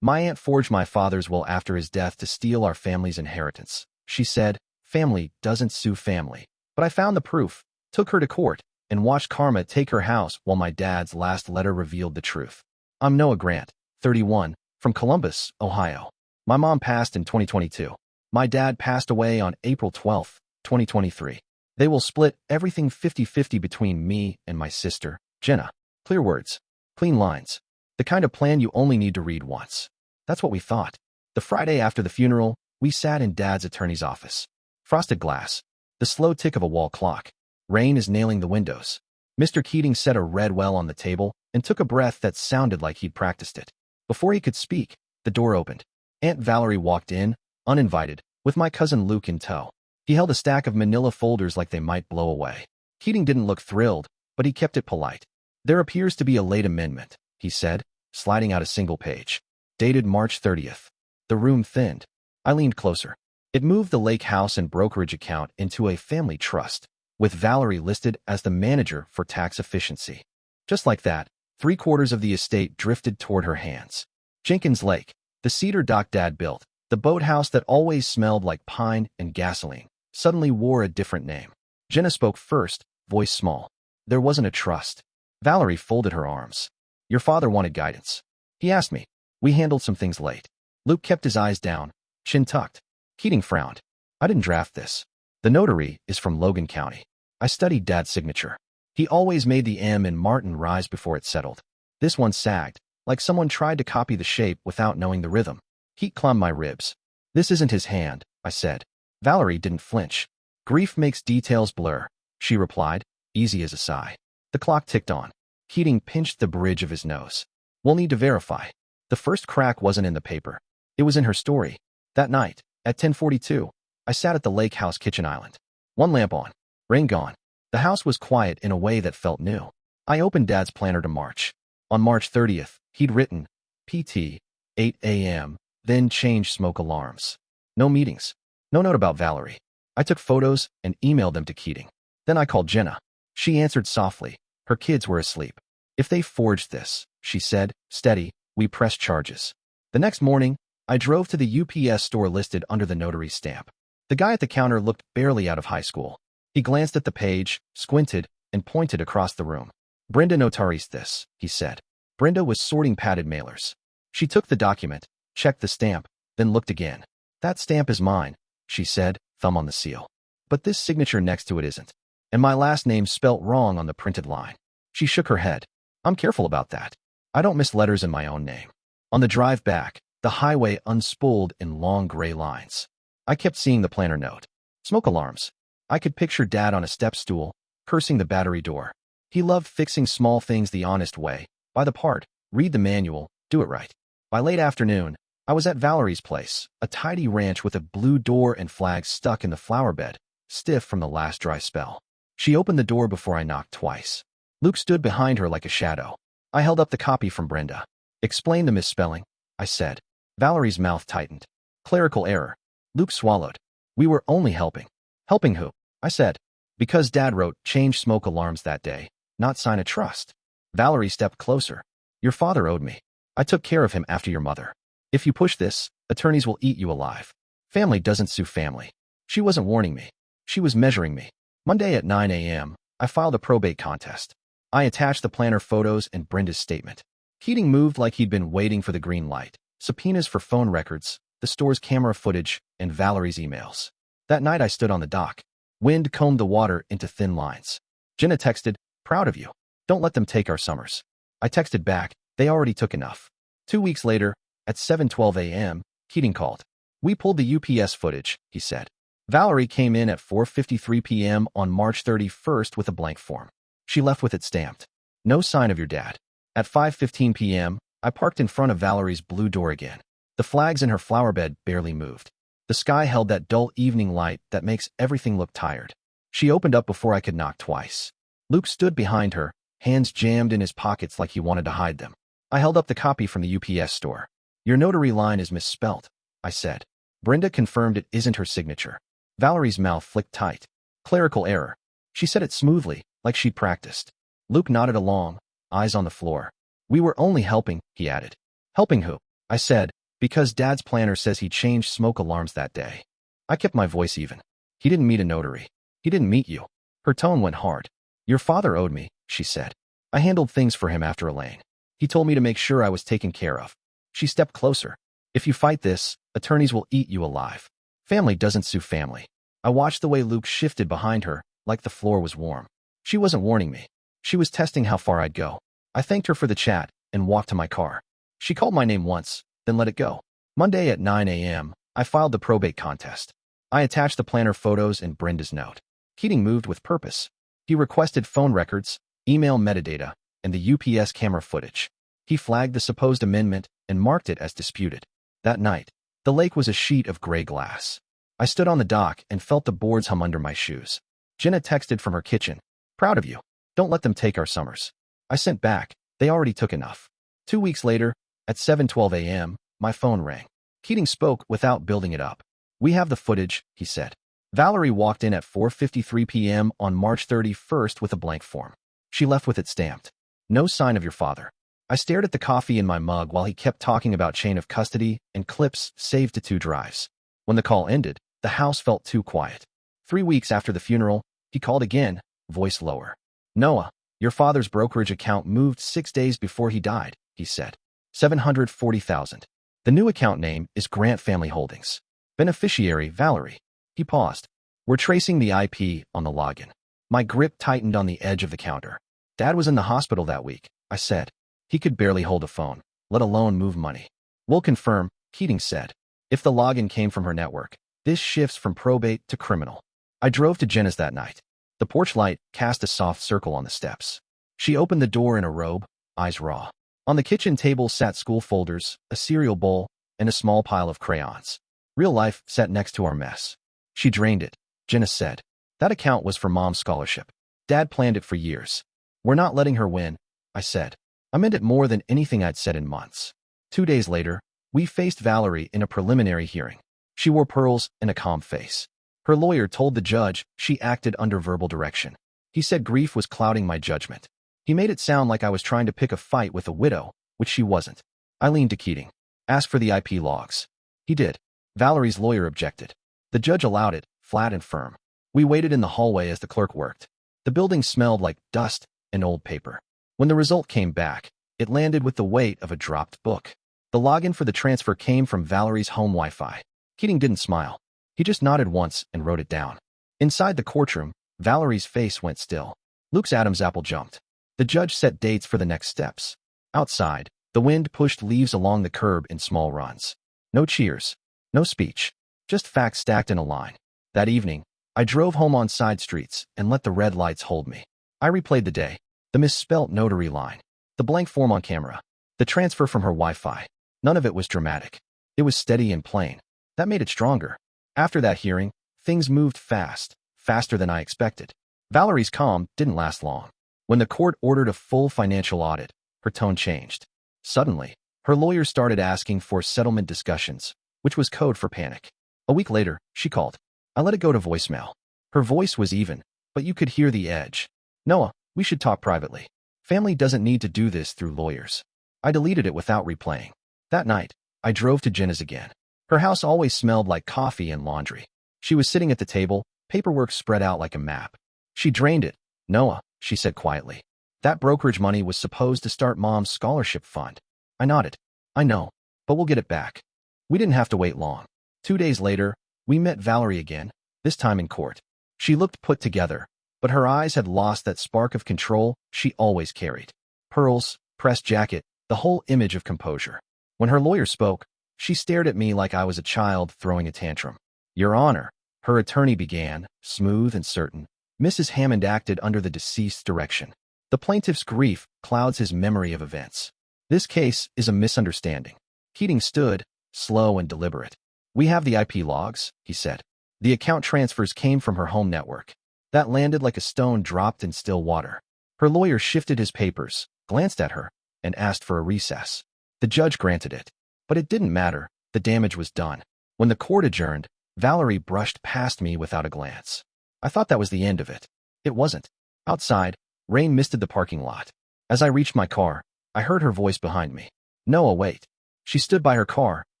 My aunt forged my father's will after his death to steal our family's inheritance. She said, family doesn't sue family. But I found the proof, took her to court, and watched karma take her house while my dad's last letter revealed the truth. I'm Noah Grant, 31, from Columbus, Ohio. My mom passed in 2022. My dad passed away on April 12, 2023. They will split everything 50-50 between me and my sister, Jenna. Clear words. Clean lines. The kind of plan you only need to read once. That's what we thought. The Friday after the funeral, we sat in Dad's attorney's office. Frosted glass. The slow tick of a wall clock. Rain is nailing the windows. Mr. Keating set a red well on the table and took a breath that sounded like he'd practiced it. Before he could speak, the door opened. Aunt Valerie walked in, uninvited, with my cousin Luke in tow. He held a stack of manila folders like they might blow away. Keating didn't look thrilled, but he kept it polite. There appears to be a late amendment, he said, sliding out a single page. Dated March 30th. The room thinned. I leaned closer. It moved the lake house and brokerage account into a family trust, with Valerie listed as the manager for tax efficiency. Just like that, 3/4 of the estate drifted toward her hands. Jenkins Lake, the cedar dock Dad built, the boathouse that always smelled like pine and gasoline, suddenly wore a different name. Jenna spoke first, voice small. There wasn't a trust. Valerie folded her arms. Your father wanted guidance. He asked me. We handled some things late. Luke kept his eyes down, chin tucked. Keating frowned. I didn't draft this. The notary is from Logan County. I studied Dad's signature. He always made the M in Martin rise before it settled. This one sagged, like someone tried to copy the shape without knowing the rhythm. Heat clumbed my ribs. This isn't his hand, I said. Valerie didn't flinch. Grief makes details blur, she replied, easy as a sigh. The clock ticked on. Keating pinched the bridge of his nose. We'll need to verify. The first crack wasn't in the paper. It was in her story. That night, at 10:42, I sat at the lake house kitchen island. One lamp on. Rain gone. The house was quiet in a way that felt new. I opened Dad's planner to March. On March 30th, he'd written, PT, 8 a.m., then changed smoke alarms. No meetings. No note about Valerie. I took photos and emailed them to Keating. Then I called Jenna. She answered softly. Her kids were asleep. If they forged this, she said, steady, we press charges. The next morning, I drove to the UPS store listed under the notary's stamp. The guy at the counter looked barely out of high school. He glanced at the page, squinted, and pointed across the room. Brenda notarized this, he said. Brenda was sorting padded mailers. She took the document, checked the stamp, then looked again. That stamp is mine, she said, thumb on the seal. But this signature next to it isn't. And my last name spelt wrong on the printed line. She shook her head. I'm careful about that. I don't miss letters in my own name. On the drive back, the highway unspooled in long gray lines. I kept seeing the planner note. Smoke alarms. I could picture Dad on a step stool, cursing the battery door. He loved fixing small things the honest way. Buy the part, read the manual, do it right. By late afternoon, I was at Valerie's place, a tidy ranch with a blue door and flags stuck in the flower bed, stiff from the last dry spell. She opened the door before I knocked twice. Luke stood behind her like a shadow. I held up the copy from Brenda. Explain the misspelling, I said. Valerie's mouth tightened. Clerical error. Luke swallowed. We were only helping. Helping who? I said. Because Dad wrote change smoke alarms that day, not sign a trust. Valerie stepped closer. Your father owed me. I took care of him after your mother. If you push this, attorneys will eat you alive. Family doesn't sue family. She wasn't warning me. She was measuring me. Monday at 9 a.m., I filed a probate contest. I attached the planner photos and Brenda's statement. Keating moved like he'd been waiting for the green light. Subpoenas for phone records, the store's camera footage, and Valerie's emails. That night I stood on the dock. Wind combed the water into thin lines. Jenna texted, proud of you. Don't let them take our summers. I texted back, they already took enough. 2 weeks later, at 7:12 a.m., Keating called. We pulled the UPS footage, he said. Valerie came in at 4:53 p.m. on March 31st with a blank form. She left with it stamped. No sign of your dad. At 5:15 p.m., I parked in front of Valerie's blue door again. The flags in her flower bed barely moved. The sky held that dull evening light that makes everything look tired. She opened up before I could knock twice. Luke stood behind her, hands jammed in his pockets like he wanted to hide them. I held up the copy from the UPS store. Your notary line is misspelt, I said. Brenda confirmed it isn't her signature. Valerie's mouth flicked tight. Clerical error. She said it smoothly, like she'd practiced. Luke nodded along, eyes on the floor. We were only helping, he added. Helping who? I said, because Dad's planner says he changed smoke alarms that day. I kept my voice even. He didn't meet a notary. He didn't meet you. Her tone went hard. Your father owed me, she said. I handled things for him after Elaine. He told me to make sure I was taken care of. She stepped closer. If you fight this, attorneys will eat you alive. Family doesn't sue family. I watched the way Luke shifted behind her, like the floor was warm. She wasn't warning me. She was testing how far I'd go. I thanked her for the chat and walked to my car. She called my name once, then let it go. Monday at 9 a.m., I filed the probate contest. I attached the planner photos and Brenda's note. Keating moved with purpose. He requested phone records, email metadata, and the UPS camera footage. He flagged the supposed amendment and marked it as disputed. That night, the lake was a sheet of gray glass. I stood on the dock and felt the boards hum under my shoes. Jenna texted from her kitchen. Proud of you. Don't let them take our summers. I sent back. They already took enough. 2 weeks later, at 7:12 a.m., my phone rang. Keating spoke without building it up. We have the footage, he said. Valerie walked in at 4:53 p.m. on March 31st with a blank form. She left with it stamped. No sign of your father. I stared at the coffee in my mug while he kept talking about chain of custody and clips saved to 2 drives. When the call ended, the house felt too quiet. 3 weeks after the funeral, he called again, voice lower. Noah, your father's brokerage account moved 6 days before he died, he said. $740,000. The new account name is Grant Family Holdings. Beneficiary, Valerie. He paused. We're tracing the IP on the login. My grip tightened on the edge of the counter. Dad was in the hospital that week, I said. He could barely hold a phone, let alone move money. We'll confirm, Keating said. If the login came from her network, this shifts from probate to criminal. I drove to Jenna's that night. The porch light cast a soft circle on the steps. She opened the door in a robe, eyes raw. On the kitchen table sat school folders, a cereal bowl, and a small pile of crayons. Real life sat next to our mess. She drained it, Jenna said. That account was for Mom's scholarship. Dad planned it for years. We're not letting her win, I said. I meant it more than anything I'd said in months. 2 days later, we faced Valerie in a preliminary hearing. She wore pearls and a calm face. Her lawyer told the judge she acted under verbal direction. He said grief was clouding my judgment. He made it sound like I was trying to pick a fight with a widow, which she wasn't. I leaned to Keating. Ask for the IP logs. He did. Valerie's lawyer objected. The judge allowed it, flat and firm. We waited in the hallway as the clerk worked. The building smelled like dust and old paper. When the result came back, it landed with the weight of a dropped book. The login for the transfer came from Valerie's home Wi-Fi. Keating didn't smile. He just nodded once and wrote it down. Inside the courtroom, Valerie's face went still. Luke's Adam's apple jumped. The judge set dates for the next steps. Outside, the wind pushed leaves along the curb in small runs. No cheers. No speech. Just facts stacked in a line. That evening, I drove home on side streets and let the red lights hold me. I replayed the day. The misspelt notary line. The blank form on camera. The transfer from her Wi-Fi. None of it was dramatic. It was steady and plain. That made it stronger. After that hearing, things moved fast, faster than I expected. Valerie's calm didn't last long. When the court ordered a full financial audit, her tone changed. Suddenly, her lawyer started asking for settlement discussions, which was code for panic. A week later, she called. I let it go to voicemail. Her voice was even, but you could hear the edge. Noah, we should talk privately. Family doesn't need to do this through lawyers. I deleted it without replaying. That night, I drove to Jenna's again. Her house always smelled like coffee and laundry. She was sitting at the table, paperwork spread out like a map. She drained it. Noah, she said quietly. That brokerage money was supposed to start Mom's scholarship fund. I nodded. I know, but we'll get it back. We didn't have to wait long. 2 days later, we met Valerie again, this time in court. She looked put together, but her eyes had lost that spark of control she always carried. Pearls, pressed jacket, the whole image of composure. When her lawyer spoke, she stared at me like I was a child throwing a tantrum. Your Honor, her attorney began, smooth and certain. Mrs. Hammond acted under the deceased's direction. The plaintiff's grief clouds his memory of events. This case is a misunderstanding. Keating stood, slow and deliberate. We have the IP logs, he said. The account transfers came from her home network. That landed like a stone dropped in still water. Her lawyer shifted his papers, glanced at her, and asked for a recess. The judge granted it. But it didn't matter. The damage was done. When the court adjourned, Valerie brushed past me without a glance. I thought that was the end of it. It wasn't. Outside, rain misted the parking lot. As I reached my car, I heard her voice behind me. Noah, wait. She stood by her car,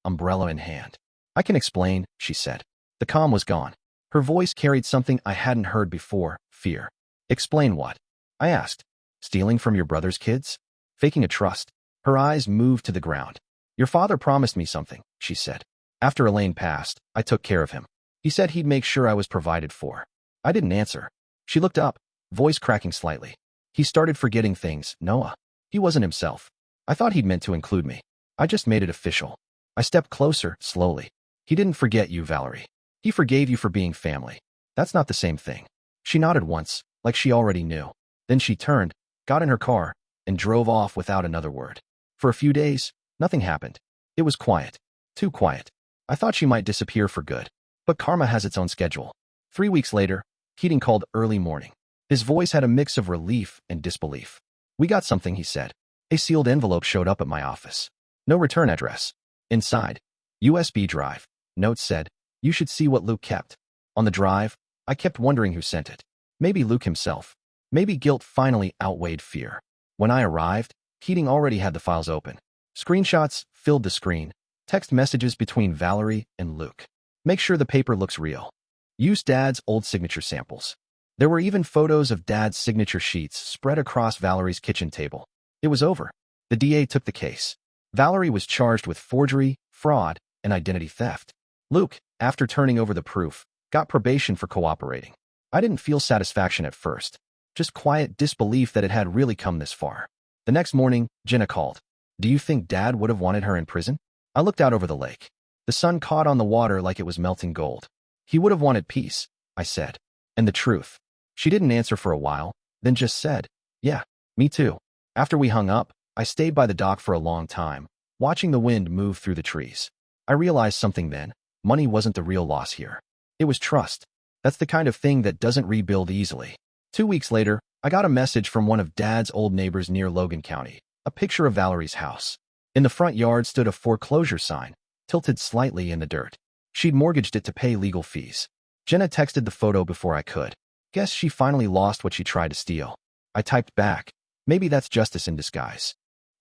umbrella in hand. I can explain, she said. The calm was gone. Her voice carried something I hadn't heard before, fear. Explain what? I asked. Stealing from your brother's kids? Faking a trust? Her eyes moved to the ground. Your father promised me something, she said. After Elaine passed, I took care of him. He said he'd make sure I was provided for. I didn't answer. She looked up, voice cracking slightly. He started forgetting things, Noah. He wasn't himself. I thought he'd meant to include me. I just made it official. I stepped closer, slowly. He didn't forget you, Valerie. He forgave you for being family. That's not the same thing. She nodded once, like she already knew. Then she turned, got in her car, and drove off without another word. For a few days, nothing happened. It was quiet. Too quiet. I thought she might disappear for good. But karma has its own schedule. 3 weeks later, Keating called early morning. His voice had a mix of relief and disbelief. We got something, he said. A sealed envelope showed up at my office. No return address. Inside, USB drive. Notes said, you should see what Luke kept. On the drive, I kept wondering who sent it. Maybe Luke himself. Maybe guilt finally outweighed fear. When I arrived, Keating already had the files open. Screenshots filled the screen. Text messages between Valerie and Luke. Make sure the paper looks real. Use Dad's old signature samples. There were even photos of Dad's signature sheets spread across Valerie's kitchen table. It was over. The DA took the case. Valerie was charged with forgery, fraud, and identity theft. Luke, after turning over the proof, got probation for cooperating. I didn't feel satisfaction at first, just quiet disbelief that it had really come this far. The next morning, Jenna called. Do you think Dad would have wanted her in prison? I looked out over the lake. The sun caught on the water like it was melting gold. He would have wanted peace, I said. And the truth. She didn't answer for a while, then just said, yeah, me too. After we hung up, I stayed by the dock for a long time, watching the wind move through the trees. I realized something then. Money wasn't the real loss here. It was trust. That's the kind of thing that doesn't rebuild easily. 2 weeks later, I got a message from one of Dad's old neighbors near Logan County, a picture of Valerie's house. In the front yard stood a foreclosure sign, tilted slightly in the dirt. She'd mortgaged it to pay legal fees. Jenna texted the photo before I could. Guess she finally lost what she tried to steal. I typed back. Maybe that's justice in disguise.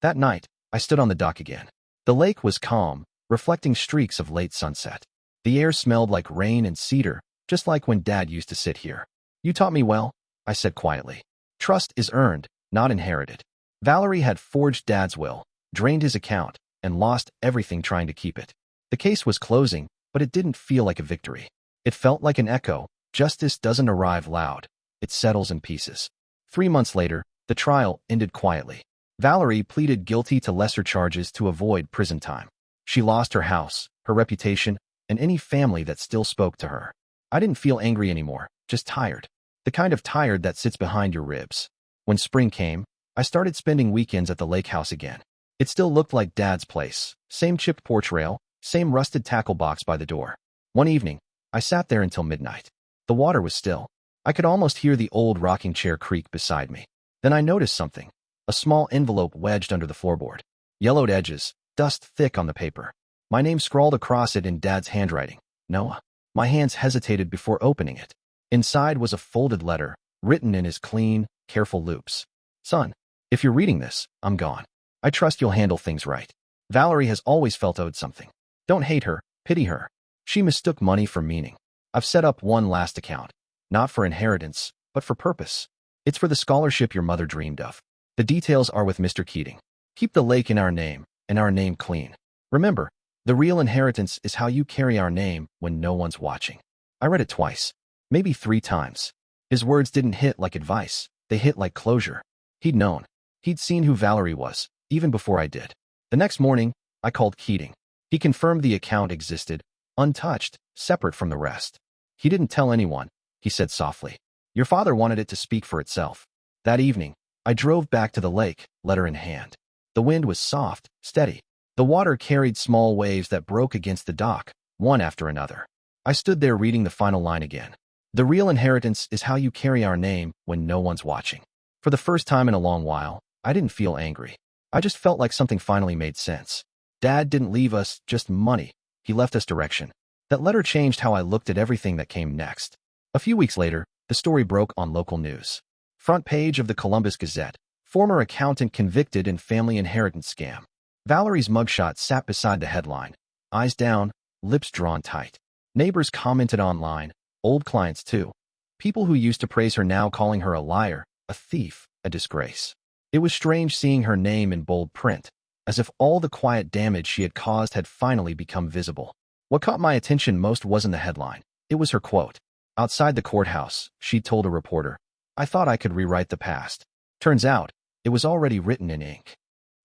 That night, I stood on the dock again. The lake was calm, reflecting streaks of late sunset. The air smelled like rain and cedar, just like when Dad used to sit here. You taught me well, I said quietly. Trust is earned, not inherited. Valerie had forged Dad's will, drained his account, and lost everything trying to keep it. The case was closing, but it didn't feel like a victory. It felt like an echo. Justice doesn't arrive loud. It settles in pieces. 3 months later, the trial ended quietly. Valerie pleaded guilty to lesser charges to avoid prison time. She lost her house, her reputation, and any family that still spoke to her. I didn't feel angry anymore, just tired. The kind of tired that sits behind your ribs. When spring came, I started spending weekends at the lake house again. It still looked like Dad's place. Same chipped porch rail, same rusted tackle box by the door. One evening, I sat there until midnight. The water was still. I could almost hear the old rocking chair creak beside me. Then I noticed something. A small envelope wedged under the floorboard. Yellowed edges, dust thick on the paper. My name scrawled across it in Dad's handwriting. Noah. My hands hesitated before opening it. Inside was a folded letter, written in his clean, careful loops. Son, if you're reading this, I'm gone. I trust you'll handle things right. Valerie has always felt owed something. Don't hate her, pity her. She mistook money for meaning. I've set up one last account. Not for inheritance, but for purpose. It's for the scholarship your mother dreamed of. The details are with Mr. Keating. Keep the lake in our name, and our name clean. Remember, the real inheritance is how you carry our name when no one's watching. I read it twice, maybe 3 times. His words didn't hit like advice. They hit like closure. He'd known. He'd seen who Valerie was, even before I did. The next morning, I called Keating. He confirmed the account existed, untouched, separate from the rest. He didn't tell anyone, he said softly. Your father wanted it to speak for itself. That evening, I drove back to the lake, letter in hand. The wind was soft, steady. The water carried small waves that broke against the dock, one after another. I stood there reading the final line again. The real inheritance is how you carry our name when no one's watching. For the first time in a long while, I didn't feel angry. I just felt like something finally made sense. Dad didn't leave us just money. He left us direction. That letter changed how I looked at everything that came next. A few weeks later, the story broke on local news. Front page of the Columbus Gazette. Former accountant convicted in family inheritance scam. Valerie's mugshot sat beside the headline, eyes down, lips drawn tight. Neighbors commented online, old clients too. People who used to praise her now calling her a liar, a thief, a disgrace. It was strange seeing her name in bold print, as if all the quiet damage she had caused had finally become visible. What caught my attention most wasn't the headline. It was her quote. Outside the courthouse, she'd told a reporter, "I thought I could rewrite the past. Turns out, it was already written in ink."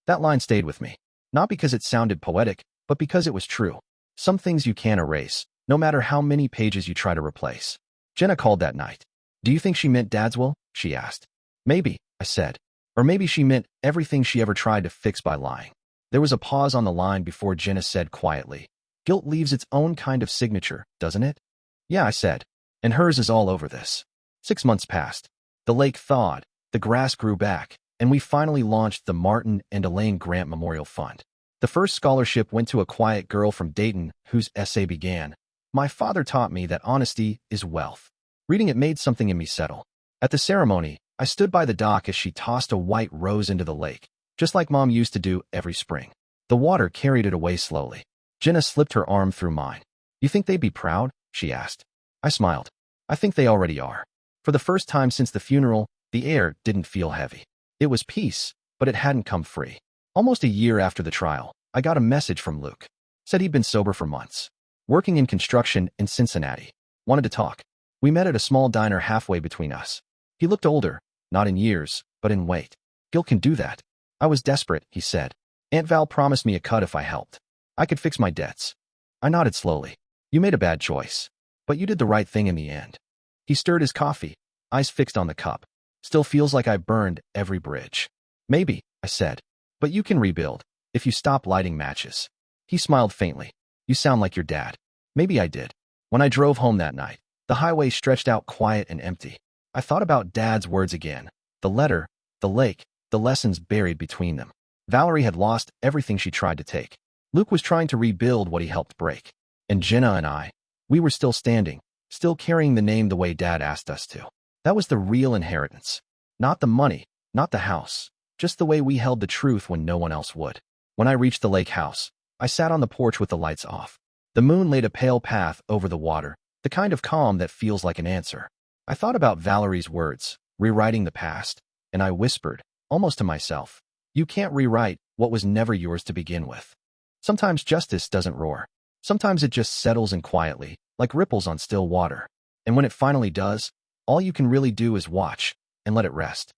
That line stayed with me, not because it sounded poetic, but because it was true. Some things you can't erase, no matter how many pages you try to replace. Jenna called that night. "Do you think she meant Dad's will?" she asked. "Maybe," I said. "Or maybe she meant everything she ever tried to fix by lying." There was a pause on the line before Jenna said quietly, "Guilt leaves its own kind of signature, doesn't it?" "Yeah," I said. "And hers is all over this." 6 months passed. The lake thawed, the grass grew back, and we finally launched the Martin and Elaine Grant Memorial Fund. The first scholarship went to a quiet girl from Dayton whose essay began, "My father taught me that honesty is wealth." Reading it made something in me settle. At the ceremony, I stood by the dock as she tossed a white rose into the lake, just like Mom used to do every spring. The water carried it away slowly. Jenna slipped her arm through mine. "You think they'd be proud?" she asked. I smiled. "I think they already are." For the first time since the funeral, the air didn't feel heavy. It was peace, but it hadn't come free. Almost a year after the trial, I got a message from Luke. Said he'd been sober for months. Working in construction in Cincinnati. Wanted to talk. We met at a small diner halfway between us. He looked older, not in years, but in weight. "Guilt can do that." I was desperate, he said. "Aunt Val promised me a cut if I helped. I could fix my debts." I nodded slowly. "You made a bad choice. But you did the right thing in the end." He stirred his coffee, eyes fixed on the cup. "Still feels like I burned every bridge." "Maybe," I said. "But you can rebuild, if you stop lighting matches." He smiled faintly. "You sound like your dad." Maybe I did. When I drove home that night, the highway stretched out quiet and empty. I thought about Dad's words again. The letter, the lake, the lessons buried between them. Valerie had lost everything she tried to take. Luke was trying to rebuild what he helped break. And Jenna and I, we were still standing, still carrying the name the way Dad asked us to. That was the real inheritance. Not the money, not the house, just the way we held the truth when no one else would. When I reached the lake house, I sat on the porch with the lights off. The moon laid a pale path over the water, the kind of calm that feels like an answer. I thought about Valerie's words, rewriting the past, and I whispered, almost to myself, "You can't rewrite what was never yours to begin with." Sometimes justice doesn't roar. Sometimes it just settles in quietly, like ripples on still water. And when it finally does, all you can really do is watch and let it rest.